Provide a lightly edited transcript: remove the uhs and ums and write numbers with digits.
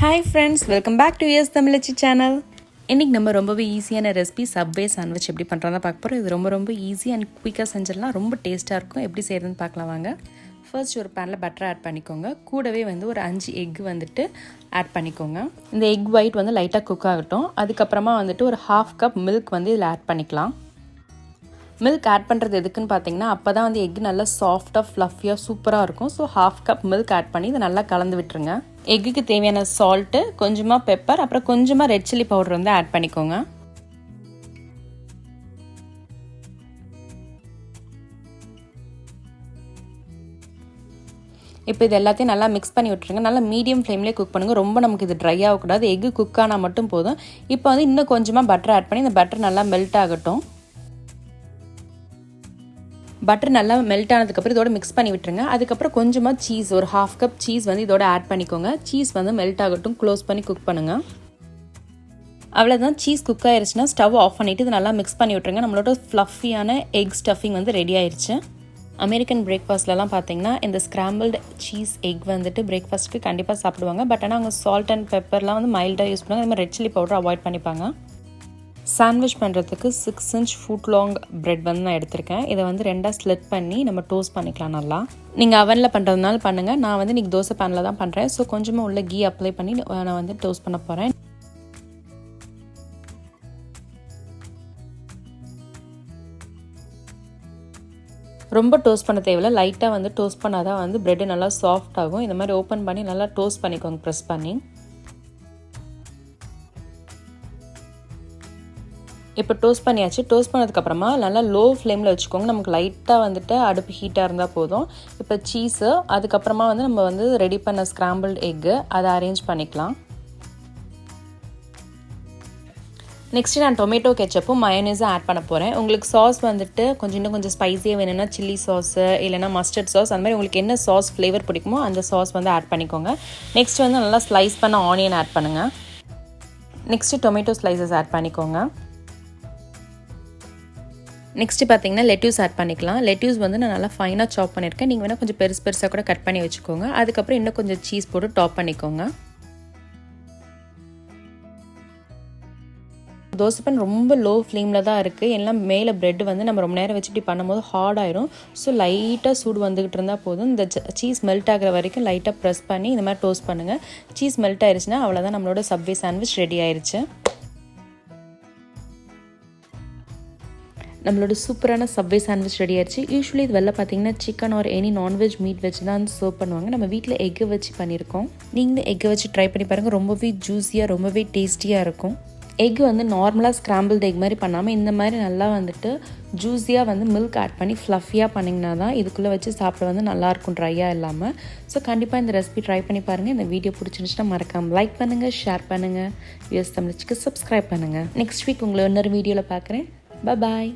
Hi friends, welcome back to Tamilachi channel. இன்னைக்கு நம்ம ரொம்பவே ஈஸியான ரெசிபி சப்வே சாண்ட்விச் எப்படி பண்றதா பார்க்க போறோம். இது ரொம்ப ஈஸி அண்ட் குயிக்கா செஞ்சிடலாம். ரொம்ப டேஸ்டா இருக்கும். எப்படி செய்யறதுன்னு பார்க்கலாம் வாங்க. ஃபர்ஸ்ட் ஒரு panல பட்டர் ஆட் பண்ணிக்கோங்க. கூடவே வந்து ஒரு 5 எக் வந்துட்டு ஆட் பண்ணிக்கோங்க. இந்த எக் ஒயிட் வந்து லைட்டா குக் ஆகட்டும். அதுக்கு அப்புறமா வந்துட்டு ஒரு 1/2 கப் milk வந்து இதல ஆட் பண்ணிக்கலாம். milk ஆட் பண்றது எதுக்குன்னு பாத்தீங்கன்னா அப்பதான் வந்து எக் நல்லா சாஃப்ட்டா ஃப்ளஃபியா சூப்பரா இருக்கும். சோ 1/2 கப் milk ஆட் பண்ணி இத நல்லா கலந்து விட்டுருங்க. எக்குக்கு தேவையான salt, கொஞ்சமா பெப்பர், அப்புறம் கொஞ்சமா ரெட் சில்லி பவுடர் வந்து ஆட் பண்ணிக்கோங்க. இப்போ இது எல்லாத்தையும் நல்லா மிக்ஸ் பண்ணி விட்டுருங்க. நல்லா மீடியம் ஃப்ளேம்லயே குக் பண்ணுங்க. ரொம்ப நமக்கு இது ட்ரை ஆக கூடாது. எக் குக் ஆனா மட்டும் போதும். இப்போ வந்து இன்னும் கொஞ்சமா பட்டர் ஆட் பண்ணி இந்த பட்டர் நல்லா மெல்ட் ஆகட்டும். பட்டர் நல்லா மெல்ட் ஆனதுக்கு அப்புறம் இதோட மிக்ஸ் பண்ணி விட்டுருங்க. அதுக்கு அப்புறம் கொஞ்சமா சீஸ் ஒரு 1/2 கப் சீஸ் வந்து இதோட ஆட் பண்ணிக்கோங்க. சீஸ் வந்து மெல்ட் ஆகட்டும். க்ளோஸ் பண்ணி குக் பண்ணுங்க. அவ்வளவுதான், சீஸ் குக் ஆயிருச்சுனா ஸ்டவ் ஆஃப் பண்ணிட்டு இத நல்லா மிக்ஸ் பண்ணி விட்டுருங்க. நம்மளோட ஃப்ளஃபியான எக் ஸ்டஃபிங் வந்து ரெடி ஆயிருச்சு. அமெரிக்கன் பிரேக்ஃபாஸ்ட்லலாம் பார்த்தீங்கன்னா இந்த ஸ்கிராம்பிள்டு சீஸ் எக் வந்துட்டு பிரேக்ஃபாஸ்ட்க்கு கண்டிப்பாக சாப்பிடுவாங்க. பட் ஆனால் அவங்க சால்ட் அண்ட் பெப்பர்லாம் வந்து மைல்டாக யூஸ் பண்ணுவாங்க. அதே மாதிரி ரெட் சில்லி பவுடர் அவாய்ட் பண்ணிப்பாங்க. சாண்ட்விச் பண்ணுறதுக்கு 6 inch ஃபுட்லாங் பிரெட் வந்து நான் எடுத்திருக்கேன். இதை வந்து 2 ஸ்லிட் பண்ணி நம்ம டோஸ்ட் பண்ணிக்கலாம் நல்லா. நீங்கள் அவனில் பண்ணுறதுனால பண்ணுங்கள். நான் வந்து இன்றைக்கி தோசை பேனில் தான் பண்ணுறேன். ஸோ கொஞ்சமாக உள்ள கீ அப்ளை பண்ணி நான் வந்து டோஸ்ட் பண்ண போகிறேன். ரொம்ப டோஸ்ட் பண்ண தேவையில்லை. லைட்டாக வந்து டோஸ்ட் பண்ணால் தான் வந்து பிரெட்டு நல்லா சாஃப்ட் ஆகும். இந்த மாதிரி ஓப்பன் பண்ணி நல்லா டோஸ்ட் பண்ணிக்கோங்க ப்ரெஸ் பண்ணி. இப்போ டோஸ்ட் பண்ணியாச்சு. டோஸ்ட் பண்ணதுக்கப்புறமா நல்லா லோ ஃப்ளேமில் வச்சுக்கோங்க. நமக்கு லைட்டாக வந்துட்டு அடுப்பு ஹீட்டாக இருந்தால் போதும். இப்போ சீஸு, அதுக்கப்புறமா வந்து நம்ம வந்து ரெடி பண்ண ஸ்க்ராம்பிள்டு எக்கு அதை அரேஞ்ச் பண்ணிக்கலாம். நெக்ஸ்ட்டு நான் டொமேட்டோ கெச்சப்பும் மயோனைஸும் ஆட் பண்ண போகிறேன். உங்களுக்கு சாஸ் வந்துட்டு இன்னும் கொஞ்சம் ஸ்பைஸியாக வேணும்னா சில்லி சாஸு இல்லைனா மஸ்டர்ட் சாஸ், அந்த மாதிரி உங்களுக்கு என்ன சாஸ் ஃப்ளேவர் பிடிக்குமோ அந்த சாஸ் வந்து ஆட் பண்ணிக்கோங்க. நெக்ஸ்ட் வந்து நல்லா ஸ்லைஸ் பண்ண ஆனியன் ஆட் பண்ணுங்கள். நெக்ஸ்ட்டு டொமேட்டோ ஸ்லைசஸ் ஆட் பண்ணிக்கோங்க. நெக்ஸ்ட்டு பார்த்தீங்கன்னா லெட்யூஸ் ஆட் பண்ணிக்கலாம். லெட்யூஸ் வந்து நான் நல்லா ஃபைனாக சாப் பண்ணியிருக்கேன். நீங்கள் வேணால் கொஞ்சம் பெருசாக கூட கட் பண்ணி வச்சுக்கோங்க. அதுக்கப்புறம் இன்னும் கொஞ்சம் சீஸ் போட்டு டாப் பண்ணிக்கோங்க. தோசை பேன் ரொம்ப லோ ஃப்ளேமில் தான் இருக்குது. எல்லாம் மேலே பிரெட் வந்து நம்ம ரொம்ப நேரம் வச்சு இப்படி பண்ணும்போது ஹார்ட் ஆயிரும். ஸோ லைட்டாக சூடு வந்துக்கிட்டு இருந்தால் போதும். இந்த சீஸ் மெல்ட் ஆகிற வரைக்கும் லைட்டாக ப்ரெஸ் பண்ணி இந்த மாதிரி டோஸ்ட் பண்ணுங்கள். சீஸ் மெல்ட் ஆயிடுச்சுன்னா அவ்வளோதான், நம்மளோட சப்வே சாண்ட்விச் ரெடி ஆயிடுச்சு. நம்மளோட சூப்பரான சப்வே சாண்ட்விச் ரெடி ஆயிடுச்சு. யூஸ்வலி இது வெளில பார்த்தீங்கன்னா chicken or any non veg meet வச்சு தான் சர்வ் பண்ணுவாங்க. நம்ம வீட்டில் எக்கு வச்சு பண்ணியிருக்கோம். நீங்களும் எக்கை வச்சு ட்ரை பண்ணி பாருங்கள். ரொம்பவே ஜூஸியாக ரொம்பவே டேஸ்டியாக இருக்கும். எக் வந்து நார்மலாக ஸ்க்ராம்பிள்டு எக் மாதிரி பண்ணாமல் இந்த மாதிரி நல்லா வந்துட்டு ஜூஸியாக வந்து மில்க் ஆட் பண்ணி ஃப்ளஃபியாக பண்ணிங்கன்னா தான் இதுக்குள்ளே வச்சு சாப்பிட வந்து நல்லாயிருக்கும் ட்ரையாக இல்லாமல். ஸோ கண்டிப்பாக இந்த ரெசிபி ட்ரை பண்ணி பாருங்கள். இந்த வீடியோ பிடிச்சிருந்துச்சுன்னா மறக்காமல் லைக் பண்ணுங்கள், ஷேர் பண்ணுங்கள், யூஎஸ் தமிழச்சிக்கு சப்ஸ்கிரைப் பண்ணுங்கள். நெக்ஸ்ட் வீக் உங்களை இன்னொரு வீடியோவில் பார்க்குறேன். Bye bye.